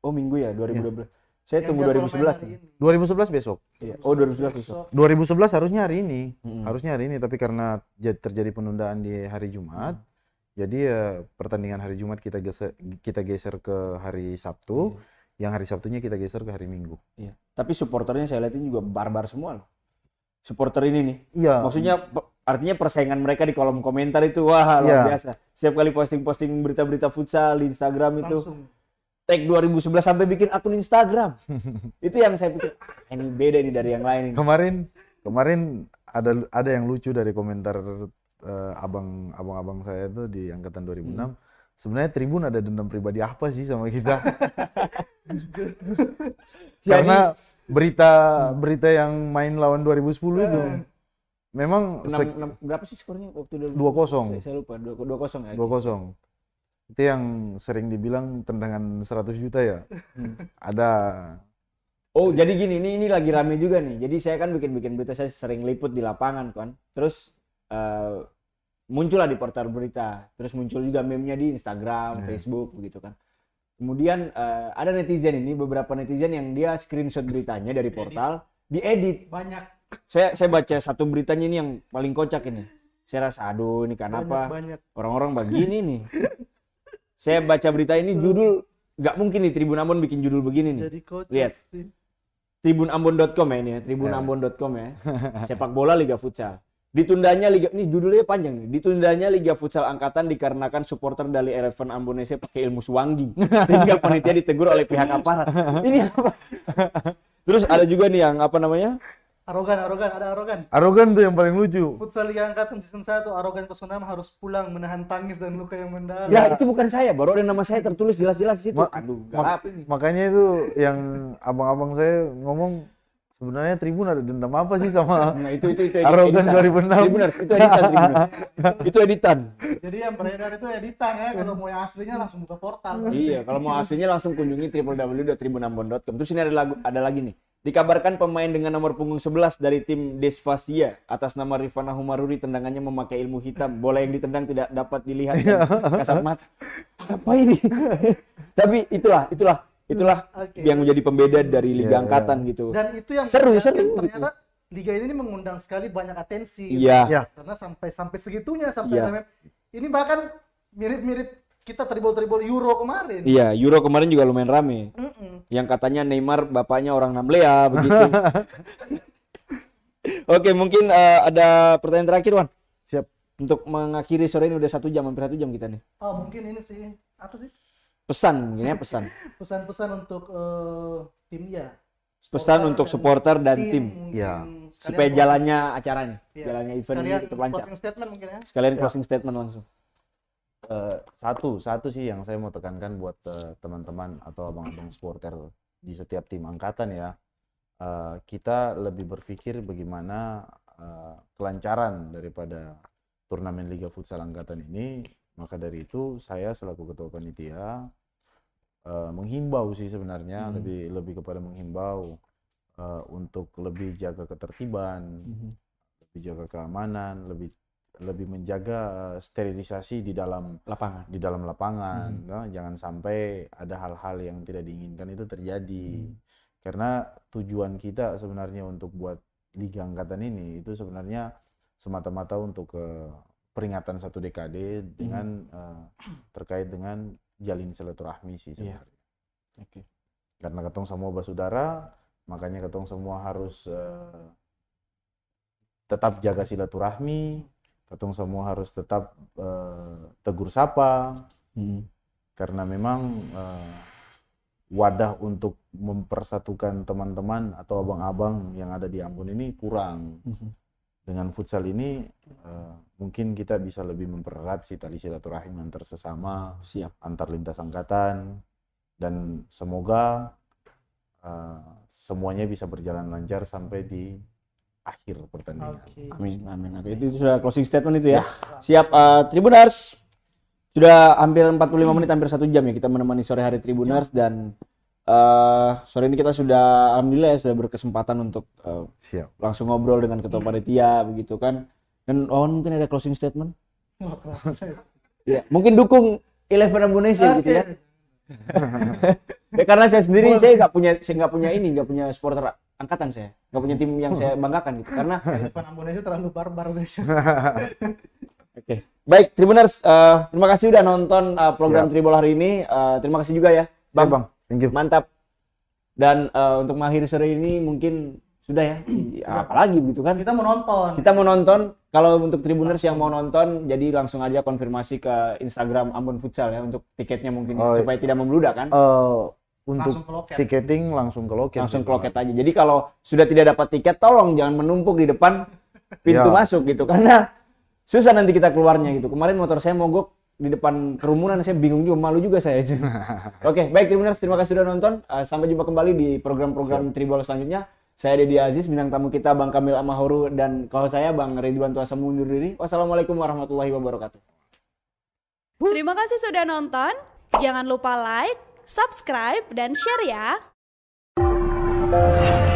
Oh, minggu ya, 2012. Saya Yang tunggu jadwal 2011 main nih. hari ini. 2011 besok. Iya. Oh, 2011 besok. 2011 harusnya hari ini. Mm-mm. Harusnya hari ini tapi karena terjadi penundaan di hari Jumat. Jadi pertandingan hari Jumat kita geser ke hari Sabtu. Yang hari Sabtunya kita geser ke hari Minggu. Iya. Tapi supporternya saya lihatin juga barbar semua loh. Supporter ini nih. Iya. Maksudnya artinya persaingan mereka di kolom komentar itu wah luar Iya. biasa. Setiap kali posting-posting berita-berita futsal di Instagram itu Langsung. tag 2011 sampai bikin akun Instagram. Itu yang saya pikir ini beda ini dari yang lain ini. Kemarin ada yang lucu dari komentar abang-abang saya itu di angkatan 2006. Sebenarnya Tribun ada dendam pribadi apa sih sama kita? Karena berita yang main lawan 2010 itu memang Berapa sih skornya waktu 2-0. Saya lupa 2-0 ya. 2-0. Itu yang sering dibilang tendangan 100 juta ya. Ada Oh, jadi gini, ini lagi rame juga nih. Jadi saya kan bikin berita, saya sering liput di lapangan kan. Terus muncullah di portal berita. Terus muncul juga meme-nya di Instagram, Facebook begitu kan. Kemudian ada netizen ini, beberapa netizen yang dia screenshot beritanya dari portal, diedit. Banyak. Saya baca satu beritanya ini yang paling kocak ini. Saya rasa aduh ini kenapa Banyak. orang-orang begini nih. Saya baca berita ini judul, nggak mungkin nih Tribun Ambon bikin judul begini nih. Jadi kocak Lihat. sih. Tribunambon.com ya ini ya, tribunambon.com ya. Sepak bola Liga Futsal. Ditundanya Liga, ini judulnya panjang nih. Ditundanya Liga Futsal Angkatan dikarenakan supporter dari Eleven Ambonese pakai ilmu suwangi. Sehingga panitia ditegur oleh pihak aparat. Ini apa? Terus ada juga nih yang apa namanya? Arogan, ada arogan. Arogan tuh yang paling lucu. Futsal Liga Angkatan season 1, Arogan 06 harus pulang menahan tangis dan luka yang mendalam. Ya itu bukan saya, baru ada nama saya tertulis jelas-jelas di situ. Aduh, galap ini. Makanya itu yang abang-abang saya ngomong, sebenarnya Tribun ada dendam apa sih sama Nah, itu Arogan 2006? Tribuners, itu editan Tribuners. Itu editan. Jadi yang beredar itu editan ya, kalau mau yang aslinya langsung buka portal. Iya, kalau mau aslinya langsung kunjungi www.tribunambon.com. Terus ini ada lagi nih. Dikabarkan pemain dengan nomor punggung 11 dari tim Desvasia atas nama Rifana Humaruri tendangannya memakai ilmu hitam. Bola yang ditendang tidak dapat dilihat dan kasat mata. Apa ini? Tapi itulah Oke. yang menjadi pembeda dari Liga Angkatan gitu. Dan itu yang Seru. ternyata liga ini mengundang sekali banyak atensi. Iya. Ya. Karena sampai segitunya Iya. ini bahkan mirip-mirip kita tribol Euro kemarin. Iya, Euro kemarin juga lumayan rame. Yang katanya Neymar bapaknya orang Namlea begitu. Oke, mungkin ada pertanyaan terakhir, Wan. Siap. Untuk mengakhiri sore ini udah 1 jam, hampir 1 jam kita nih. Oh, mungkin ini sih apa sih? Pesan, mungkin ya pesan. Pesan-pesan untuk tim ya. Pesan untuk supporter dan tim. mungkin Ya. sekalian Supaya closing- jalannya acara nih, iya, jalannya event ini sekalian tetap lancar. closing statement mungkin ya. Sekalian closing statement langsung. Satu sih yang saya mau tekankan buat teman-teman atau abang-abang supporter di setiap tim angkatan ya, kita lebih berpikir bagaimana kelancaran daripada turnamen Liga Futsal Angkatan ini. Maka dari itu saya selaku ketua panitia menghimbau sih sebenarnya, lebih kepada menghimbau untuk lebih jaga ketertiban, lebih jaga keamanan, lebih menjaga sterilisasi di dalam lapangan, no? Jangan sampai ada hal-hal yang tidak diinginkan itu terjadi. Karena tujuan kita sebenarnya untuk buat Liga Angkatan ini itu sebenarnya semata-mata untuk peringatan 1 dekade dengan terkait dengan jalin silaturahmi sih sebenarnya. Oke. Karena ketong semua bersaudara, makanya ketong semua harus tetap jaga silaturahmi. Ketong semua harus tetap tegur sapa, karena memang wadah untuk mempersatukan teman-teman atau abang-abang yang ada di Ambon ini kurang. Dengan futsal ini mungkin kita bisa lebih mempererat tali silaturahim antar sesama, antar lintas angkatan, dan semoga semuanya bisa berjalan lancar sampai di akhir pertandingan. Oke. Amin. Oke, itu sudah closing statement itu ya. Siap, Tribuners. Sudah hampir 45 menit, hampir 1 jam ya kita menemani sore hari Tribuners, dan sore ini kita sudah alhamdulillah ya sudah berkesempatan untuk Siap. langsung ngobrol dengan ketua panitia begitu kan. Dan mungkin ada closing statement. Ya, mungkin dukung Eleven Ambonese gitu ya. Ya karena saya sendiri saya nggak punya supporter angkatan, saya nggak punya tim yang saya banggakan gitu karena Eleven Ambonese terlalu barbar sih. Oke. Baik, Tribuners, terima kasih udah nonton program Tribol hari ini. Terima kasih juga ya, Bang. Bang, thank you. Mantap. Dan untuk mengakhiri sore ini mungkin sudah ya. Apalagi begitu kan? Kita mau nonton. Kalau untuk Tribuners yang mau nonton, jadi langsung aja konfirmasi ke Instagram Ambon Futsal ya untuk tiketnya mungkin supaya tidak membludak kan? Untuk Langsung ke loket. tiketing langsung ke loket. Langsung ke loket aja. Jadi kalau sudah tidak dapat tiket, tolong jangan menumpuk di depan pintu Ya. masuk gitu karena susah nanti kita keluarnya gitu. Kemarin motor saya mogok di depan kerumunan, saya bingung juga, malu juga saya. Oke, baik Tribuners, terima kasih sudah nonton. Sampai jumpa kembali di program-program Tribol selanjutnya. Saya Dedi Aziz, bintang tamu kita Bang Kamil Amahuru, dan kalau saya Bang Ridwan Tuasamu undur diri. Wassalamualaikum warahmatullahi wabarakatuh. Terima kasih sudah nonton. Jangan lupa like, subscribe, dan share ya. Bye.